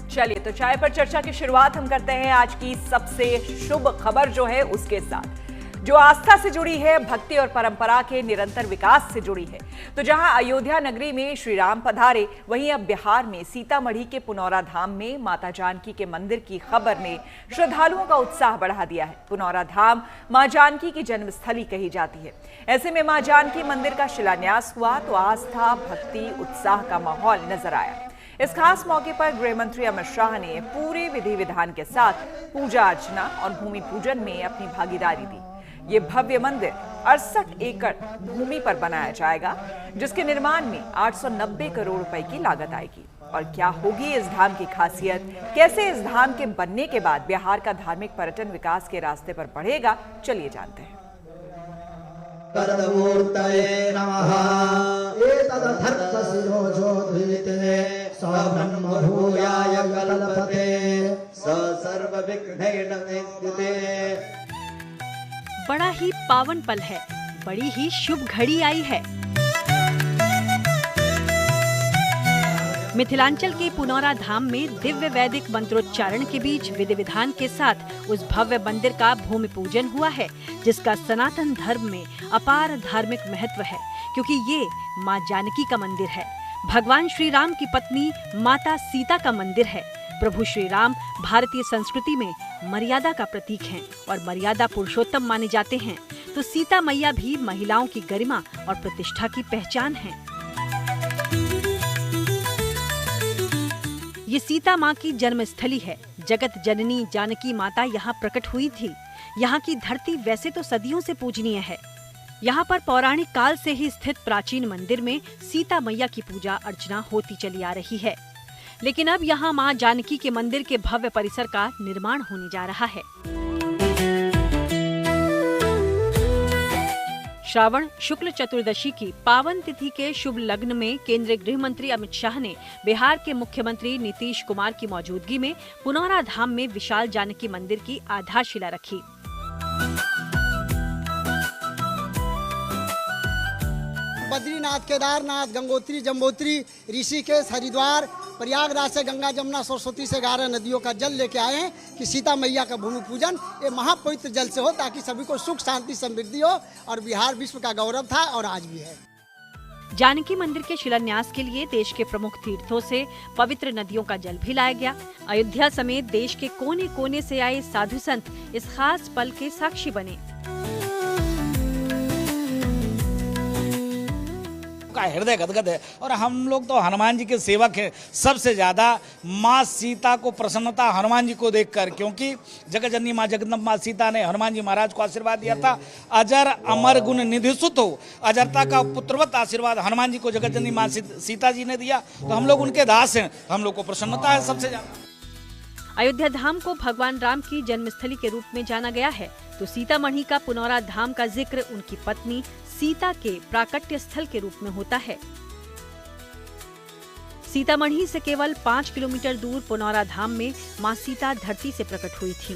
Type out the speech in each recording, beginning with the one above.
चलिए तो चाय पर चर्चा की शुरुआत हम करते हैं आज की सबसे शुभ खबर जो है उसके साथ, जो आस्था से जुड़ी है, भक्ति और परंपरा के निरंतर विकास से जुड़ी है। तो जहां अयोध्या नगरी में श्री राम पधारे, वहीं अब बिहार में सीतामढ़ी के पुनौरा धाम में माता जानकी के मंदिर की खबर ने श्रद्धालुओं का उत्साह बढ़ा दिया है। पुनौरा धाम मां जानकी की जन्मस्थली कही जाती है। ऐसे में मां जानकी मंदिर का शिलान्यास हुआ तो आस्था, भक्ति, उत्साह का माहौल नजर आया। इस खास मौके पर गृह मंत्री अमित शाह ने पूरे विधि विधान के साथ पूजा अर्चना और भूमि पूजन में अपनी भागीदारी दी। ये भव्य मंदिर 68 एकड़ भूमि पर बनाया जाएगा, जिसके निर्माण में 890 करोड़ रुपए की लागत आएगी। और क्या होगी इस धाम की खासियत, कैसे इस धाम के बनने के बाद बिहार का धार्मिक पर्यटन विकास के रास्ते पर बढ़ेगा, चलिए जानते हैं। बड़ा ही पावन पल है, बड़ी ही शुभ घड़ी आई है। मिथिलांचल के पुनौरा धाम में दिव्य वैदिक मंत्रोच्चारण के बीच विधि विधान के साथ उस भव्य मंदिर का भूमि पूजन हुआ है, जिसका सनातन धर्म में अपार धार्मिक महत्व है, क्योंकि ये मां जानकी का मंदिर है। भगवान श्री राम की पत्नी माता सीता का मंदिर है। प्रभु श्री राम भारतीय संस्कृति में मर्यादा का प्रतीक हैं और मर्यादा पुरुषोत्तम माने जाते हैं, तो सीता मैया भी महिलाओं की गरिमा और प्रतिष्ठा की पहचान है। ये सीता माँ की जन्मस्थली है। जगत जननी जानकी माता यहाँ प्रकट हुई थी। यहाँ की धरती वैसे तो सदियों से पूजनीय है। यहाँ पर पौराणिक काल से ही स्थित प्राचीन मंदिर में सीता मैया की पूजा अर्चना होती चली आ रही है, लेकिन अब यहाँ मां जानकी के मंदिर के भव्य परिसर का निर्माण होने जा रहा है। श्रावण शुक्ल चतुर्दशी की पावन तिथि के शुभ लग्न में केंद्रीय गृह मंत्री अमित शाह ने बिहार के मुख्यमंत्री नीतीश कुमार की मौजूदगी में पुनौरा धाम में विशाल जानकी मंदिर की आधारशिला रखी। बद्रीनाथ, केदारनाथ, गंगोत्री, जम्बोत्री, ऋषिकेश, हरिद्वार, प्रयागराज से गंगा, जमुना, सरस्वती से 11 नदियों का जल लेके आए हैं कि सीता मैया का भूमि पूजन ये महापवित्र जल से हो, ताकि सभी को सुख, शांति, समृद्धि हो। और बिहार विश्व का गौरव था और आज भी है। जानकी मंदिर के शिलान्यास के लिए देश के प्रमुख तीर्थों से पवित्र नदियों का जल भी लाया गया। अयोध्या समेत देश के कोने कोने से आए साधु संत इस खास पल के साक्षी बने। का हृदय गदगद है और हम लोग तो हनुमान जी के सेवक हैं। सबसे ज्यादा माँ सीता को प्रसन्नता हनुमान जी को देखकर, क्योंकि जगत जननी माँ जगदम्बा सीता ने हनुमान जी महाराज को आशीर्वाद दिया था, अजर अमर गुण निधि सुत हो, अजरता का पुत्रवत आशीर्वाद हनुमान जी को जगत जननी माँ सीता जी ने दिया। तो हम लोग उनके दास हैं, हम लोग को प्रसन्नता है सबसे ज्यादा। अयोध्या धाम को भगवान राम की जन्मस्थली के रूप में जाना गया है, तो सीतामढ़ी का पुनौरा धाम का जिक्र उनकी पत्नी सीता के प्राकट्य स्थल के रूप में होता है। सीतामढ़ी से केवल 5 किलोमीटर दूर पुनौरा धाम में मां सीता धरती से प्रकट हुई थीं।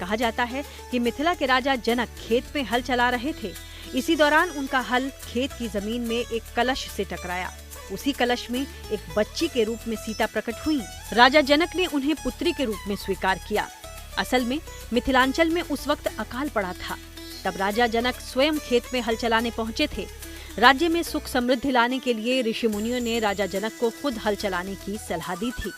कहा जाता है कि मिथिला के राजा जनक खेत में हल चला रहे थे। इसी दौरान उनका हल खेत की जमीन में एक कलश से टकराया। उसी कलश में एक बच्ची के रूप में सीता प्रकट हुई। राजा जनक ने उन्हें पुत्री के रूप में स्वीकार किया। असल में मिथिलांचल में उस वक्त अकाल पड़ा था। तब राजा जनक स्वयं खेत में हल चलाने पहुंचे थे। राज्य में सुख समृद्धि लाने के लिए ऋषि मुनियों ने राजा जनक को खुद हल चलाने की सलाह दी थी।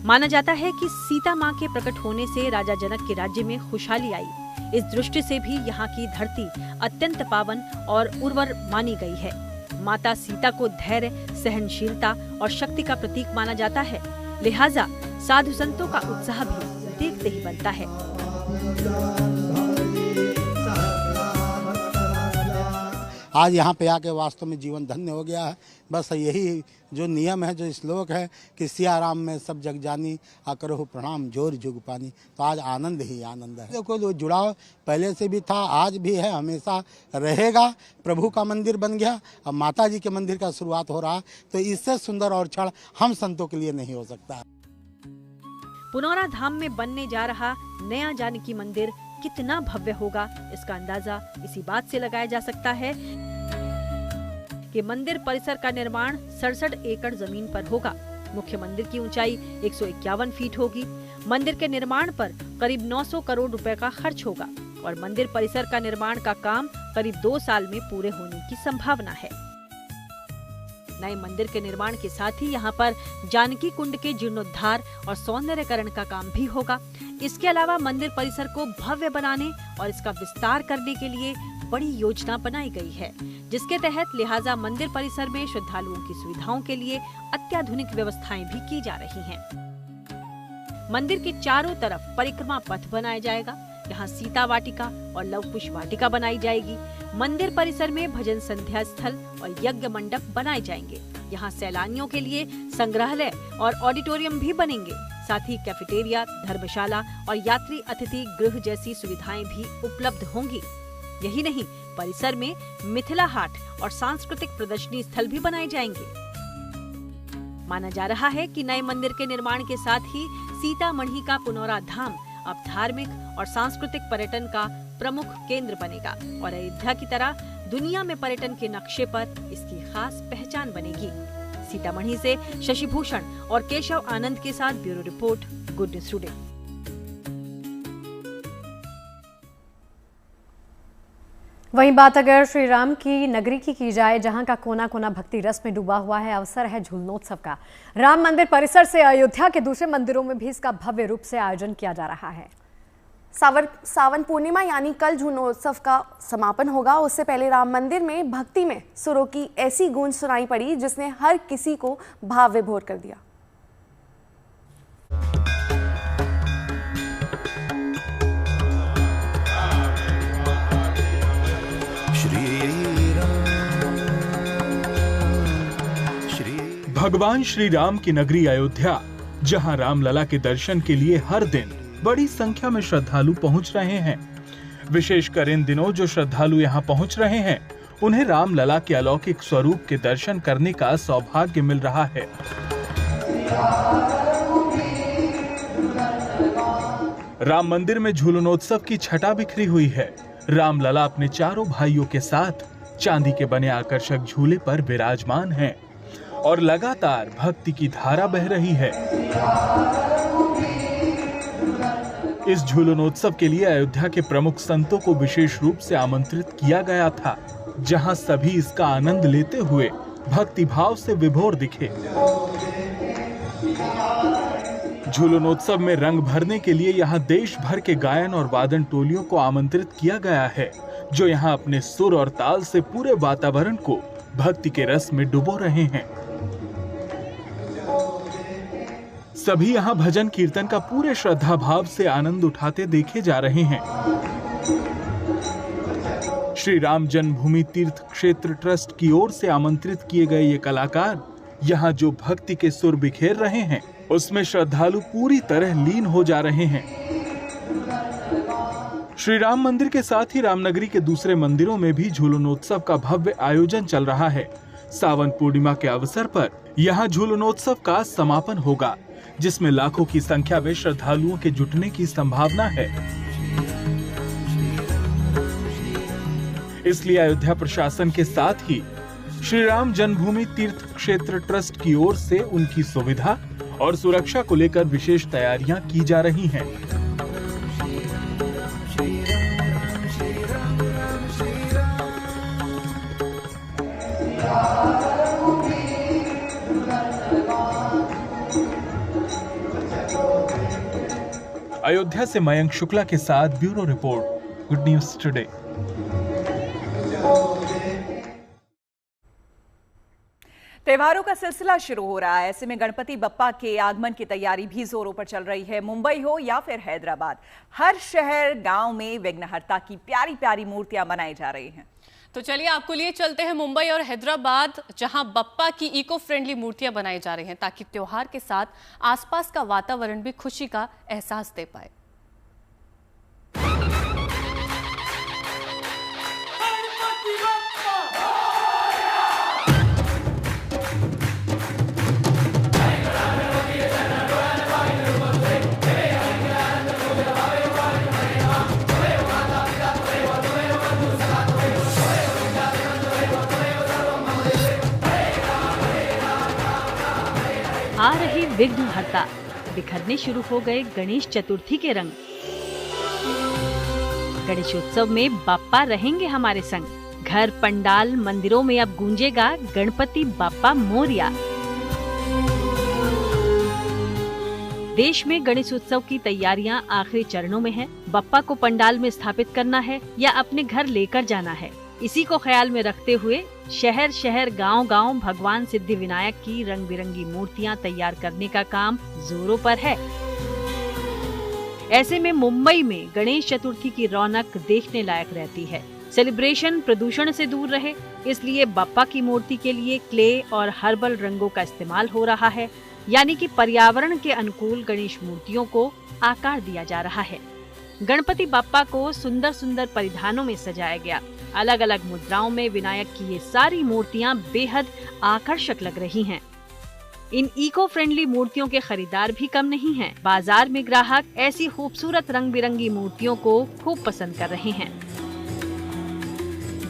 माना जाता है कि सीता मां के प्रकट होने से राजा जनक के राज्य में खुशहाली आई। इस दृष्टि से भी यहाँ की धरती अत्यंत पावन और उर्वर मानी गई है। माता सीता को धैर्य, सहनशीलता और शक्ति का प्रतीक माना जाता है, लिहाजा साधु संतों का उत्साह भी देखते ही बनता है। आज यहाँ पे आके वास्तव में जीवन धन्य हो गया है। बस यही जो नियम है, जो श्लोक है कि सिया राम में सब जग जानी, आकरो प्रणाम जोर जुग पानी। तो आज आनंद ही आनंद है। देखो जो जुड़ाव पहले से भी था, आज भी है, हमेशा रहेगा। प्रभु का मंदिर बन गया, अब माता जी के मंदिर का शुरुआत हो रहा है, तो इससे सुंदर और क्षण हम संतों के लिए नहीं हो सकता। पुनौरा धाम में बनने जा रहा नया जानकी मंदिर कितना भव्य होगा, इसका अंदाजा इसी बात से लगाया जा सकता है कि मंदिर परिसर का निर्माण 67 एकड़ जमीन पर होगा। मुख्य मंदिर की ऊंचाई 151 फीट होगी। मंदिर के निर्माण पर करीब 900 करोड़ रुपए का खर्च होगा और मंदिर परिसर का निर्माण का काम करीब 2 साल में पूरे होने की संभावना है। नए मंदिर के निर्माण के साथ ही यहाँ पर जानकी कुंड के जीर्णोद्धार और सौंदर्यकरण का काम भी होगा। इसके अलावा मंदिर परिसर को भव्य बनाने और इसका विस्तार करने के लिए बड़ी योजना बनाई गई है, जिसके तहत लिहाजा मंदिर परिसर में श्रद्धालुओं की सुविधाओं के लिए अत्याधुनिक व्यवस्थाएं भी की जा रही हैं। मंदिर के चारों तरफ परिक्रमा पथ बनाया जाएगा। यहाँ सीता वाटिका और लव कुश वाटिका बनाई जाएगी। मंदिर परिसर में भजन संध्या स्थल और यज्ञ मंडप बनाए जाएंगे। यहाँ सैलानियों के लिए संग्रहालय और ऑडिटोरियम भी बनेंगे। साथ ही कैफेटेरिया, धर्मशाला और यात्री अतिथि गृह जैसी सुविधाएं भी उपलब्ध होंगी। यही नहीं, परिसर में मिथिला हाट और सांस्कृतिक प्रदर्शनी स्थल भी बनाए जाएंगे। माना जा रहा है कि नए मंदिर के निर्माण के साथ ही सीतामढ़ी का पुनौरा धाम अब धार्मिक और सांस्कृतिक पर्यटन का प्रमुख केंद्र बनेगा और अयोध्या की तरह दुनिया में पर्यटन के नक्शे पर इसकी खास पहचान बनेगी। सीतामढ़ी से शशि भूषण और केशव आनंद के साथ bureau report, good news today. वहीं बात अगर श्री राम की नगरी की जाए, जहां का कोना कोना भक्ति रस में डूबा हुआ है, अवसर है झूलनोत्सव का। राम मंदिर परिसर से अयोध्या के दूसरे मंदिरों में भी इसका भव्य रूप से आयोजन किया जा रहा है। सावन पूर्णिमा यानी कल झूलनोत्सव का समापन होगा। उससे पहले राम मंदिर में भक्ति में सुरों की ऐसी गूंज सुनाई पड़ी जिसने हर किसी को भाव विभोर कर दिया। भगवान श्री राम की नगरी अयोध्या, जहां रामलला के दर्शन के लिए हर दिन बड़ी संख्या में श्रद्धालु पहुंच रहे हैं। विशेषकर इन दिनों जो श्रद्धालु यहां पहुंच रहे हैं, उन्हें रामलला के अलौकिक स्वरूप के दर्शन करने का सौभाग्य मिल रहा है। राम मंदिर में झूलनोत्सव की छटा बिखरी हुई है। रामलला अपने चारों भाइयों के साथ चांदी के बने आकर्षक झूले पर विराजमान हैं और लगातार भक्ति की धारा बह रही है। इस झूलनोत्सव के लिए अयोध्या के प्रमुख संतों को विशेष रूप से आमंत्रित किया गया था, जहां सभी इसका आनंद लेते हुए भक्ति भाव से विभोर दिखे। झूलनोत्सव में रंग भरने के लिए यहां देश भर के गायन और वादन टोलियों को आमंत्रित किया गया है, जो यहां अपने सुर और ताल से पूरे वातावरण को भक्ति के रस में डुबो रहे हैं। सभी यहां भजन कीर्तन का पूरे श्रद्धा भाव से आनंद उठाते देखे जा रहे हैं। श्री राम जन्मभूमि तीर्थ क्षेत्र ट्रस्ट की ओर से आमंत्रित किए गए ये कलाकार यहां जो भक्ति के सुर बिखेर रहे हैं, उसमें श्रद्धालु पूरी तरह लीन हो जा रहे हैं। श्री राम मंदिर के साथ ही रामनगरी के दूसरे मंदिरों में भी झूलनोत्सव का भव्य आयोजन चल रहा है। सावन पूर्णिमा के अवसर पर यहाँ झूलनोत्सव का समापन होगा, जिसमें लाखों की संख्या में श्रद्धालुओं के जुटने की संभावना है। इसलिए अयोध्या प्रशासन के साथ ही श्री राम जन्मभूमि तीर्थ क्षेत्र ट्रस्ट की ओर से उनकी सुविधा और सुरक्षा को लेकर विशेष तैयारियां की जा रही हैं। अयोध्या से मयंक शुक्ला के साथ bureau report, good news today. त्योहारों का सिलसिला शुरू हो रहा है। ऐसे में गणपति बप्पा के आगमन की तैयारी भी जोरों पर चल रही है। मुंबई हो या फिर हैदराबाद, हर शहर गांव में विघ्नहर्ता की प्यारी प्यारी मूर्तियां बनाई जा रही हैं। तो चलिए आपको लिए चलते हैं मुंबई और हैदराबाद, जहां बप्पा की इको फ्रेंडली मूर्तियां बनाई जा रही हैं, ताकि त्योहार के साथ आसपास का वातावरण भी खुशी का एहसास दे पाए। रहे विघ्नहर्ता, बिखरने शुरू हो गए गणेश चतुर्थी के रंग। गणेशोत्सव में बाप्पा रहेंगे हमारे संग। घर, पंडाल, मंदिरों में अब गूंजेगा गणपति बाप्पा मोरिया। देश में गणेशोत्सव की तैयारियां आखिरी चरणों में हैं। बाप्पा को पंडाल में स्थापित करना है या अपने घर लेकर जाना है, इसी को ख्याल में रखते हुए शहर शहर, गांव-गांव भगवान सिद्धि विनायक की रंग बिरंगी मूर्तियां तैयार करने का काम जोरों पर है। ऐसे में मुंबई में गणेश चतुर्थी की रौनक देखने लायक रहती है। सेलिब्रेशन प्रदूषण से दूर रहे, इसलिए बाप्पा की मूर्ति के लिए क्ले और हर्बल रंगों का इस्तेमाल हो रहा है, यानी कि पर्यावरण के अनुकूल गणेश मूर्तियों को आकार दिया जा रहा है। गणपति बाप्पा को सुंदर सुंदर परिधानों में सजाया गया। अलग अलग मुद्राओं में विनायक की ये सारी मूर्तियां बेहद आकर्षक लग रही हैं। इन इको फ्रेंडली मूर्तियों के खरीदार भी कम नहीं हैं। बाजार में ग्राहक ऐसी खूबसूरत रंग बिरंगी मूर्तियों को खूब पसंद कर रहे हैं।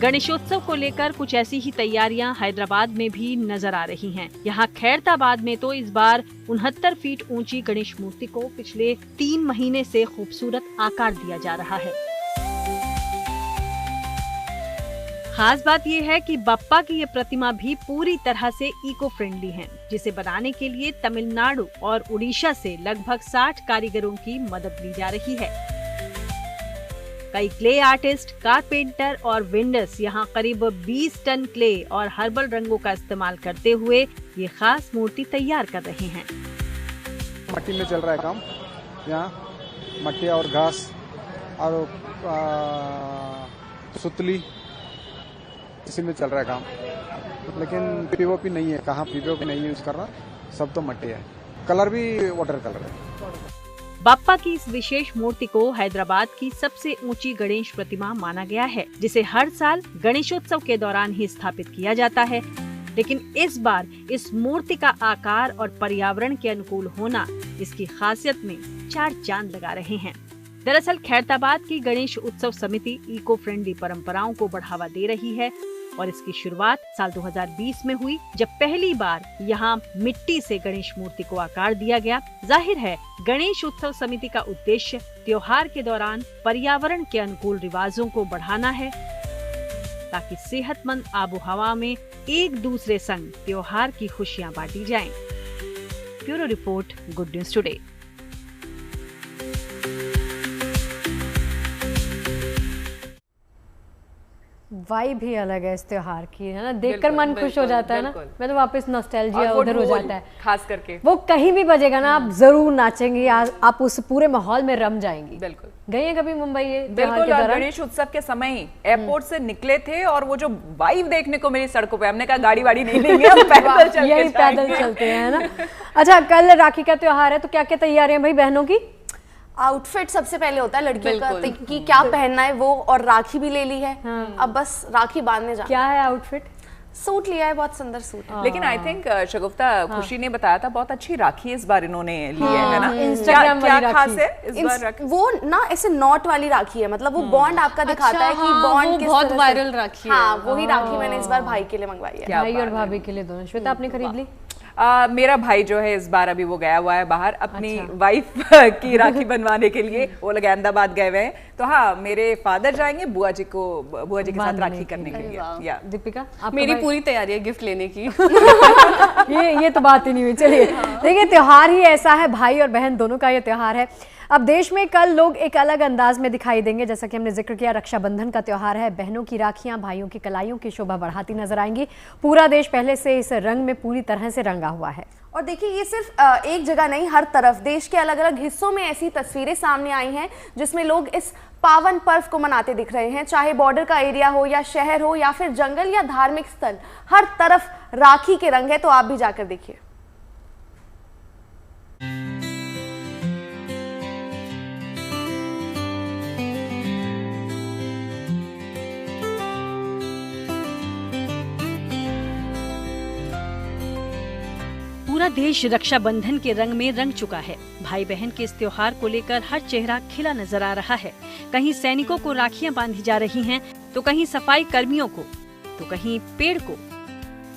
गणेशोत्सव को लेकर कुछ ऐसी ही तैयारियां हैदराबाद में भी नजर आ रही हैं। यहाँ खैरताबाद में तो इस बार 69 फीट ऊंची गणेश मूर्ति को पिछले 3 महीने से खूबसूरत आकार दिया जा रहा है। खास बात यह है कि बाप्पा की ये प्रतिमा भी पूरी तरह से इको फ्रेंडली है, जिसे बनाने के लिए तमिलनाडु और उड़ीसा से लगभग 60 कारीगरों की मदद ली जा रही है। कई क्ले आर्टिस्ट, कारपेंटर और वेंडर्स यहाँ करीब 20 टन क्ले और हर्बल रंगों का इस्तेमाल करते हुए ये खास मूर्ति तैयार कर रहे हैं। मट्टी में चल रहा है काम, यहाँ मट्टी और घास और सुतली, इसी में चल रहा है काम। लेकिन पीओपी नहीं है, कहाँ पीओपी नहीं यूज कर रहा, सब तो मट्टी है। कलर भी वाटर कलर है। बाप्पा की इस विशेष मूर्ति को हैदराबाद की सबसे ऊंची गणेश प्रतिमा माना गया है, जिसे हर साल गणेशोत्सव के दौरान ही स्थापित किया जाता है। लेकिन इस बार इस मूर्ति का आकार और पर्यावरण के अनुकूल होना इसकी खासियत में 4 चांद लगा रहे हैं। दरअसल खैरताबाद की गणेश उत्सव समिति इको फ्रेंडली परंपराओं को बढ़ावा दे रही है और इसकी शुरुआत साल 2020 में हुई, जब पहली बार यहाँ मिट्टी से गणेश मूर्ति को आकार दिया गया। जाहिर है गणेश उत्सव समिति का उद्देश्य त्योहार के दौरान पर्यावरण के अनुकूल रिवाजों को बढ़ाना है, ताकि सेहतमंद आबोहवा में एक दूसरे संग त्योहार की खुशियाँ बांटी जाएं। Bureau report, good news today. Vibe भी अलग है इस त्योहार की, है ना। देखकर मन खुश हो जाता है ना। मैं तो वापस नॉस्टैल्जिया उधर हो जाता है। खास करके वो कहीं भी बजेगा ना, आप जरूर नाचेंगी, आप उस पूरे माहौल में रम जाएंगी। बिल्कुल। गई है कभी मुंबई? बिल्कुल। गणेश उत्सव के समय ही एयरपोर्ट से निकले थे और वो जो वाइब देखने को मिली सड़कों पे, हमने कहा गाड़ी वाड़ी नहीं लेंगे, हम पैदल चल यही पैदल चलते हैं, है ना। अच्छा, कल राखी का त्योहार है, तो क्या क्या तैयारियां भाई बहनों की? आउटफिट सबसे पहले होता है लड़कियों का कि क्या पहनना है वो, और राखी भी ले ली है। अब बस राखी बांधने जा। क्या है आउटफिट? सूट लिया है, बहुत सुंदर सूट है। लेकिन आई थिंक शगुफ्ता, खुशी ने बताया था बहुत अच्छी राखी इस बार इन्होंने ली है ना। इंस्टाग्राम क्या वाली खास है इस बार राखी? वो ना ऐसे नॉट वाली राखी है, मतलब वो बॉन्ड आपका दिखाता है कि बॉन्ड किस बहुत वायरल राखी है। हाँ, वही राखी मैंने इस बार भाई के लिए मंगवाई है। भाई और भाभी के लिए दोनों। श्वेता, आपने खरीद ली? मेरा भाई जो है इस बार अभी वो गया हुआ है बाहर अपनी वाइफ की राखी बनवाने के लिए, वो लोग अहमदाबाद गए हुए हैं। तो हाँ, मेरे फादर जाएंगे बुआ जी के साथ राखी करने के लिए। या दीपिका, मेरी पूरी तैयारी है गिफ्ट लेने की। ये तो बात ही नहीं हुई। चलिए देखिए, त्योहार ही ऐसा है, भाई और बहन दोनों का ये त्योहार है। अब देश में कल लोग एक अलग अंदाज में दिखाई देंगे। जैसा कि हमने जिक्र किया, रक्षाबंधन का त्योहार है। बहनों की राखियां भाइयों की कलाइयों की शोभा बढ़ाती नजर आएंगी। पूरा देश पहले से इस रंग में पूरी तरह से रंगा हुआ है। और देखिए, ये सिर्फ एक जगह नहीं, हर तरफ देश के अलग अलग हिस्सों में ऐसी तस्वीरें सामने आई हैं जिसमें लोग इस पावन पर्व को मनाते दिख रहे हैं। चाहे बॉर्डर का एरिया हो या शहर हो या फिर जंगल या धार्मिक स्थल, हर तरफ राखी के रंग है। तो आप भी जाकर देखिए। पूरा देश रक्षाबंधन के रंग में रंग चुका है। भाई बहन के इस त्योहार को लेकर हर चेहरा खिला नजर आ रहा है। कहीं सैनिकों को राखियां बांधी जा रही हैं, तो कहीं सफाई कर्मियों को, तो कहीं पेड़ को।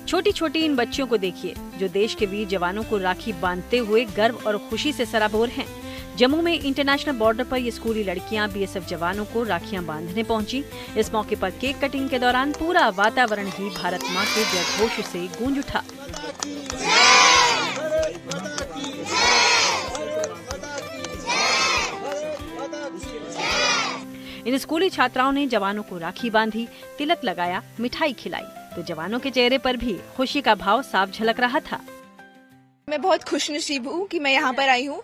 छोटी छोटी इन बच्चियों को देखिए जो देश के वीर जवानों को राखी बांधते हुए गर्व और खुशी से सराबोर हैं। जम्मू में इंटरनेशनल बॉर्डर पर ये स्कूली लड़कियां बीएसएफ जवानों को राखियां बांधने पहुंची। इस मौके पर केक कटिंग के दौरान पूरा वातावरण ही भारत मां के जयघोष से गूंज उठा। इन स्कूली छात्राओं ने जवानों को राखी बांधी, तिलक लगाया, मिठाई खिलाई, तो जवानों के चेहरे पर भी खुशी का भाव साफ झलक रहा था। मैं बहुत खुशनसीब हूँ कि मैं यहाँ पर आई हूँ।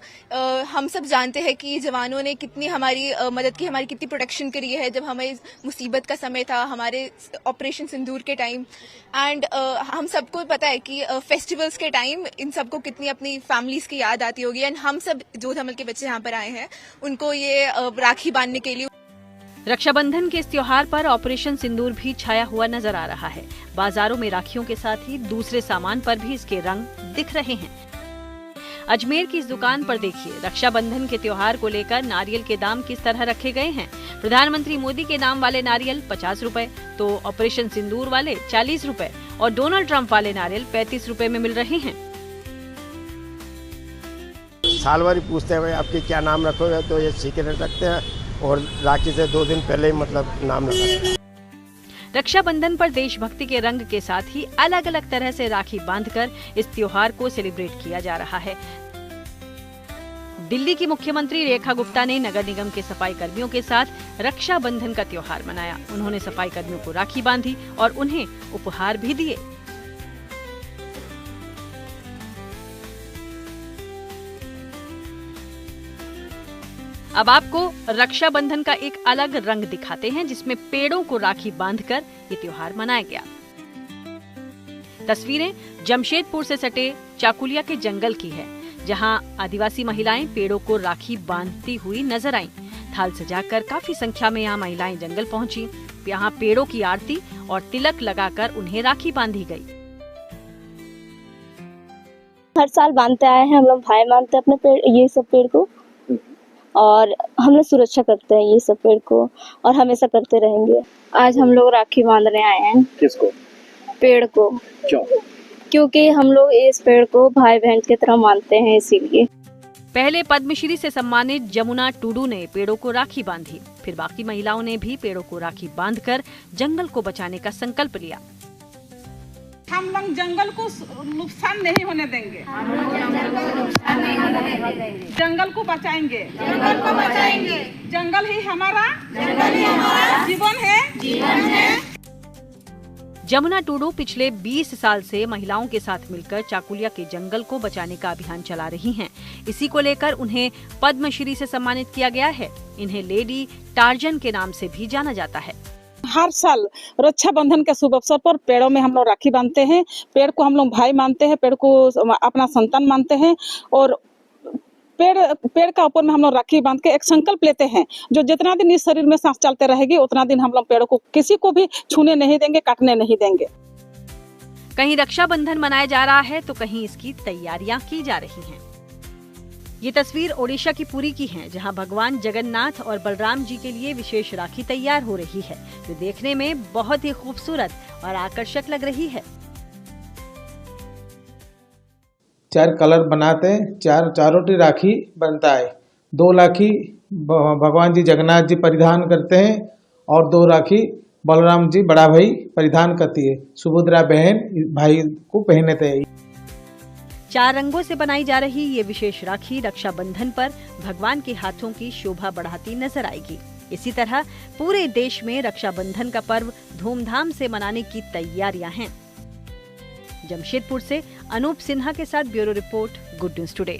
हम सब जानते हैं कि जवानों ने कितनी हमारी मदद की, हमारी कितनी प्रोटेक्शन करी है जब हमें मुसीबत का समय था, हमारे ऑपरेशन सिंदूर के टाइम। एंड हम सबको पता है कि फेस्टिवल्स के टाइम इन सबको कितनी अपनी फैमिलीज की याद आती होगी। एंड हम सब जोधमल के बच्चे यहाँ पर आए हैं उनको ये राखी बांधने के लिए। रक्षाबंधन के इस त्योहार पर ऑपरेशन सिंदूर भी छाया हुआ नजर आ रहा है। बाजारों में राखियों के साथ ही दूसरे सामान पर भी इसके रंग दिख रहे हैं। अजमेर की इस दुकान पर देखिए, रक्षाबंधन के त्योहार को लेकर नारियल के दाम किस तरह रखे गए हैं। प्रधानमंत्री मोदी के नाम वाले नारियल 50 रुपए, तो ऑपरेशन सिंदूर वाले 40 रुपए और डोनाल्ड ट्रंप वाले नारियल 35 रुपए में मिल रहे हैं। साल भर पूछते हैं आपके क्या नाम रखोगे, तो ये सीक्रेट रखते हैं और राखी से 2 दिन पहले ही मतलब नाम रखा। रक्षाबंधन पर देशभक्ति के रंग के साथ ही अलग अलग तरह से राखी बांधकर इस त्योहार को सेलिब्रेट किया जा रहा है। दिल्ली की मुख्यमंत्री रेखा गुप्ता ने नगर निगम के सफाई कर्मियों के साथ रक्षाबंधन का त्योहार मनाया। उन्होंने सफाई कर्मियों को राखी बांधी और उन्हें उपहार भी दिए। अब आपको रक्षाबंधन का एक अलग रंग दिखाते हैं जिसमें पेड़ों को राखी बांधकर ये त्योहार मनाया गया। तस्वीरें जमशेदपुर से सटे चाकुलिया के जंगल की है, जहां आदिवासी महिलाएं पेड़ों को राखी बांधती हुई नजर आईं। थाल सजाकर काफी संख्या में यहाँ महिलाएं जंगल पहुंची। यहाँ पेड़ों की आरती और तिलक लगाकर उन्हें राखी बांधी गई। हर साल बांधते आए हैं हम लोग, भाई बांधते अपने पेड़, ये सब पेड़ को, और हम लोग सुरक्षा करते हैं ये सब पेड़ को और हमेशा करते रहेंगे। आज हम लोग राखी बांधने आए हैं। किसको? पेड़ को। क्यों? क्योंकि हम लोग इस पेड़ को भाई बहन की तरह मानते हैं, इसीलिए। पहले पद्मश्री से सम्मानित जमुना टुडू ने पेड़ों को राखी बांधी, फिर बाकी महिलाओं ने भी पेड़ों को राखी बांधकर जंगल को बचाने का संकल्प लिया। हम लोग जंगल को नुकसान नहीं होने देंगे, जंगल को बचाएंगे, जंगल ही हमारा जीवन है। जमुना टुडू पिछले 20 साल से महिलाओं के साथ मिलकर चाकुलिया के जंगल को बचाने का अभियान चला रही हैं। इसी को लेकर उन्हें पद्मश्री से सम्मानित किया गया है। इन्हें लेडी टार्जन के नाम से भी जाना जाता है। हर साल रक्षाबंधन के शुभ अवसर पर पेड़ों में हम लोग राखी बांधते हैं। पेड़ को हम लोग भाई मानते हैं, पेड़ को अपना संतान मानते हैं और पेड़ का ऊपर में हम लोग राखी बांध के एक संकल्प लेते हैं, जो जितना दिन इस शरीर में सांस चलते रहेगी उतना दिन हम लोग पेड़ों को किसी को भी छूने नहीं देंगे, काटने नहीं देंगे। कहीं रक्षाबंधन मनाया जा रहा है तो कहीं इसकी तैयारियां की जा रही हैं। ये तस्वीर ओडिशा की पुरी की है, जहां भगवान जगन्नाथ और बलराम जी के लिए विशेष राखी तैयार हो रही है, जो देखने में बहुत ही खूबसूरत और आकर्षक लग रही है। 4 कलर बनाते हैं, चारोटी राखी बनता है। 2 राखी भगवान जी जगन्नाथ जी परिधान करते हैं और 2 राखी बलराम जी बड़ा भाई परिधान करती है। सुभद्रा बहन भाई को पहनते हैं। 4 रंगों से बनाई जा रही ये विशेष राखी रक्षाबंधन पर भगवान के हाथों की शोभा बढ़ाती नजर आएगी। इसी तरह पूरे देश में रक्षाबंधन का पर्व धूमधाम से मनाने की तैयारियां हैं। जमशेदपुर से अनूप सिन्हा के साथ bureau report, good news today.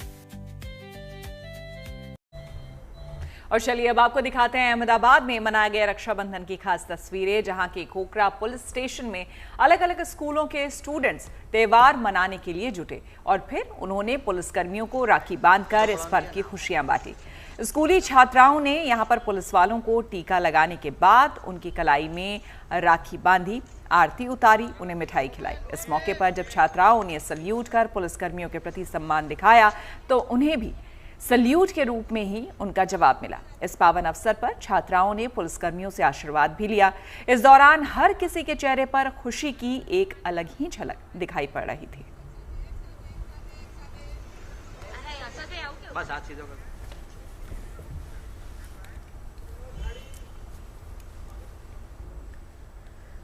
और चलिए अब आपको दिखाते हैं अहमदाबाद में मनाया गया रक्षाबंधन की खास तस्वीरें, जहां की खोखरा पुलिस स्टेशन में अलग अलग स्कूलों के स्टूडेंट्स त्योहार मनाने के लिए जुटे और फिर उन्होंने पुलिसकर्मियों को राखी बांधकर इस पर्व की खुशियां बांटी। स्कूली छात्राओं ने यहां पर पुलिस वालों को टीका लगाने के बाद उनकी कलाई में राखी बांधी, आरती उतारी, उन्हें मिठाई खिलाई। इस मौके पर जब छात्राओं ने सल्यूट कर पुलिसकर्मियों के प्रति सम्मान दिखाया तो उन्हें भी सल्यूट के रूप में ही उनका जवाब मिला। इस पावन अवसर पर छात्राओं ने पुलिसकर्मियों से आशीर्वाद भी लिया। इस दौरान हर किसी के चेहरे पर खुशी की एक अलग ही झलक दिखाई पड़ रही थी।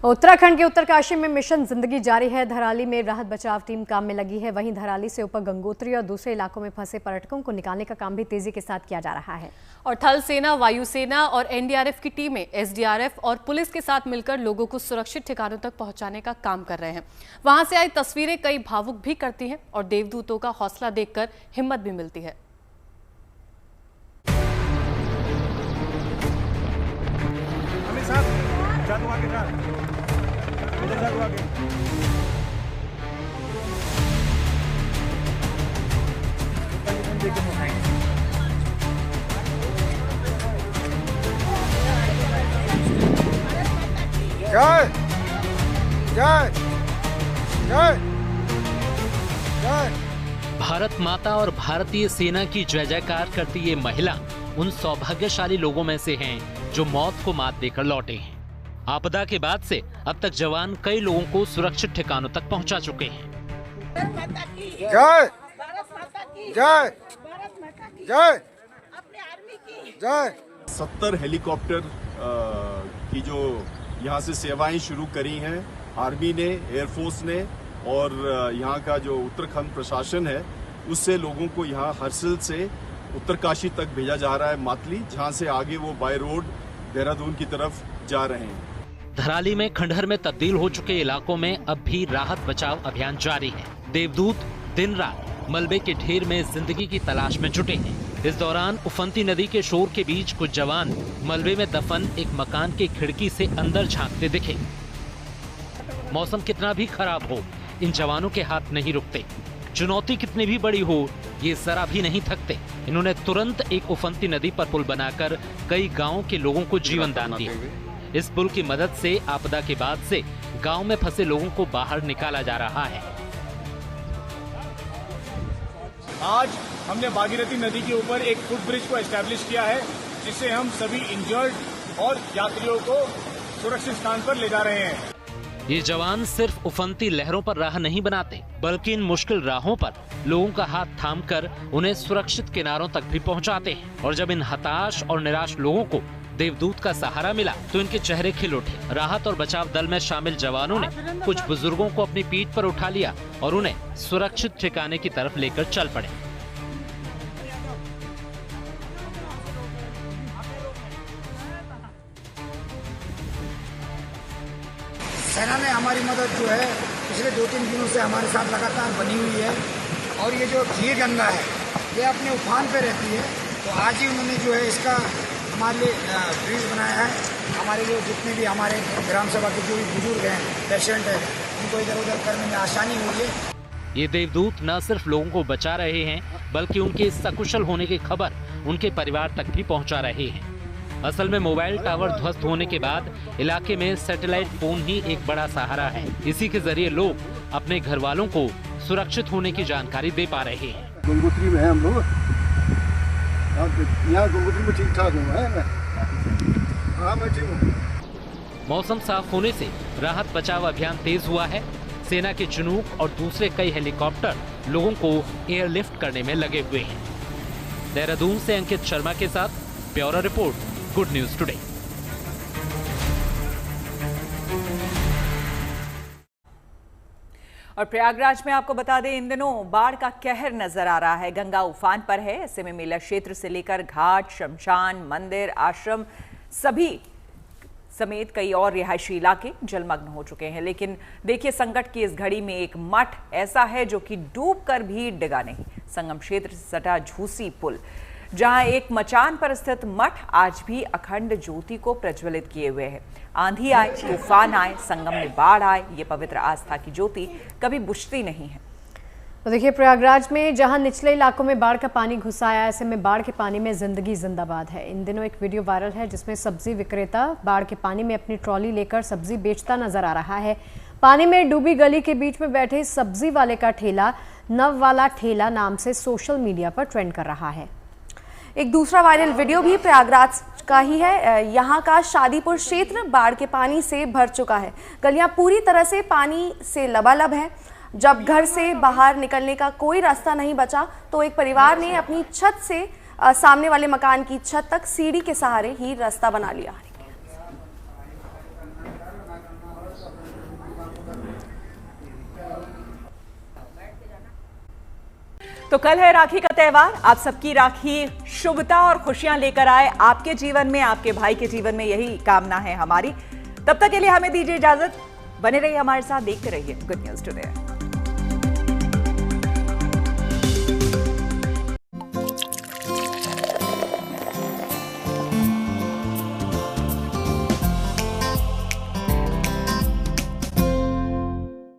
उत्तराखंड के उत्तरकाशी में मिशन जिंदगी जारी है। धराली में राहत बचाव टीम काम में लगी है। वहीं धराली से ऊपर गंगोत्री और दूसरे इलाकों में फंसे पर्यटकों को निकालने का काम भी तेजी के साथ किया जा रहा है। और थल सेना, वायुसेना और एनडीआरएफ की टीमें एसडीआरएफ और पुलिस के साथ मिलकर लोगों को सुरक्षित ठिकानों तक पहुंचाने का काम कर रहे हैं। वहां से आई तस्वीरें कई भावुक भी करती हैं और देवदूतों का हौसला देखकर हिम्मत भी मिलती है। जय जय जय जय। भारत माता और भारतीय सेना की जय जयकार करती ये महिला उन सौभाग्यशाली लोगों में से हैं जो मौत को मात देकर लौटे हैं। आपदा के बाद से अब तक जवान कई लोगों को सुरक्षित ठिकानों तक पहुंचा चुके हैं। जय जय जय जय। 70 हेलीकॉप्टर की जो यहाँ से सेवाएं शुरू करी हैं आर्मी ने, एयरफोर्स ने, और यहाँ का जो उत्तराखंड प्रशासन है उससे लोगों को यहाँ हर्सिल से उत्तरकाशी तक भेजा जा रहा है मातली, जहाँ से आगे वो बाय रोड देहरादून की तरफ जा रहे हैं। धराली में खंडहर में तब्दील हो चुके इलाकों में अब भी राहत बचाव अभियान जारी है। देवदूत दिन रात मलबे के ढेर में जिंदगी की तलाश में जुटे हैं। इस दौरान उफनती नदी के शोर के बीच कुछ जवान मलबे में दफन एक मकान की खिड़की से अंदर झांकते दिखे। मौसम कितना भी खराब हो, इन जवानों के हाथ नहीं रुकते। चुनौती कितनी भी बड़ी हो, ये जरा भी नहीं थकते। इन्होंने तुरंत एक उफनती नदी पर पुल बनाकर कई गांवों के लोगों को जीवन दान दिया। इस पुल की मदद से आपदा के बाद से गांव में फंसे लोगों को बाहर निकाला जा रहा है। आज हमने भागीरथी नदी के ऊपर एक फुट ब्रिज को एस्टैब्लिश किया है, जिससे हम सभी इंजर्ड और यात्रियों को सुरक्षित स्थान पर ले जा रहे हैं। ये जवान सिर्फ उफनती लहरों पर राह नहीं बनाते, बल्कि इन मुश्किल राहों पर लोगों का हाथ थामकर उन्हें सुरक्षित किनारों तक भी पहुंचाते हैं। और जब इन हताश और निराश लोगों को देवदूत का सहारा मिला तो इनके चेहरे खिल उठे। राहत और बचाव दल में शामिल जवानों ने कुछ बुजुर्गों को अपनी पीठ पर उठा लिया और उन्हें सुरक्षित ठिकाने की तरफ लेकर चल पड़े। सेना ने हमारी मदद जो है पिछले 2-3 दिनों से हमारे साथ लगातार बनी हुई है। और ये जो खीर गंगा है ये अपने उफान पे रहती है, तो आज ही उन्होंने जो है इसका हमारे लिए ब्रिज बनाया है। हमारे लिए जितने भी हमारे ग्राम सभा के जो भी बुजुर्ग हैं, पेशेंट हैं, उनको इधर उधर करने में आसानी हुई है। ये देवदूत न सिर्फ लोगों को बचा रहे हैं, बल्कि उनके सकुशल होने की खबर उनके परिवार तक भी पहुंचा रहे हैं। असल में मोबाइल टावर ध्वस्त होने के बाद इलाके में सैटेलाइट फोन ही एक बड़ा सहारा है। इसी के जरिए लोग अपने घर वालों को सुरक्षित होने की जानकारी दे पा रहे हैं। गंगोत्री में है हम लोग, यहाँ गंगोत्री में ठीक ठाक हूँ। हाँ मैं ठीक हूँ। मौसम साफ होने से राहत बचाव अभियान तेज हुआ है। सेना के चिनूक और दूसरे कई हेलीकॉप्टर लोगों को एयरलिफ्ट करने में लगे हुए हैं। देहरादून से अंकित शर्मा के साथ bureau report, good news today. और प्रयागराज में आपको बता दें, इन दिनों बाढ़ का कहर नजर आ रहा है। गंगा उफान पर है। ऐसे में मेला क्षेत्र से लेकर घाट, शमशान, मंदिर, आश्रम सभी समेत कई और रिहायशी इलाके जलमग्न हो चुके हैं। लेकिन देखिए, संकट की इस घड़ी में एक मठ ऐसा है जो कि डूबकर भी डिगा नहीं। संगम क्षेत्र से सटा झूसी पुल, जहां एक मचान पर स्थित मठ आज भी अखंड ज्योति को प्रज्वलित किए हुए है। आंधी आए, तूफान आए, संगम में बाढ़ आए, ये पवित्र आस्था की ज्योति कभी बुझती नहीं है। तो देखिए, प्रयागराज में जहां निचले इलाकों में बाढ़ का पानी घुस आया, ऐसे में बाढ़ के पानी में जिंदगी जिंदाबाद है। इन दिनों एक वीडियो वायरल है जिसमें सब्जी विक्रेता बाढ़ के पानी में अपनी ट्रॉली लेकर सब्जी बेचता नजर आ रहा है। पानी में डूबी गली के बीच में बैठे सब्जी वाले का ठेला नव वाला ठेला नाम से सोशल मीडिया पर ट्रेंड कर रहा है। एक दूसरा वायरल वीडियो भी प्रयागराज का ही है। यहाँ का शादीपुर क्षेत्र बाढ़ के पानी से भर चुका है। गलियां पूरी तरह से पानी से लबालब हैं। जब घर से बाहर निकलने का कोई रास्ता नहीं बचा तो एक परिवार ने अपनी छत से सामने वाले मकान की छत तक सीढ़ी के सहारे ही रास्ता बना लिया। तो कल है राखी का त्योहार। आप सबकी राखी शुभता और खुशियां लेकर आए आपके जीवन में, आपके भाई के जीवन में, यही कामना है हमारी। तब तक के लिए हमें दीजिए इजाजत। बने रहिए हमारे साथ, देखते रहिए गुड न्यूज टुडे।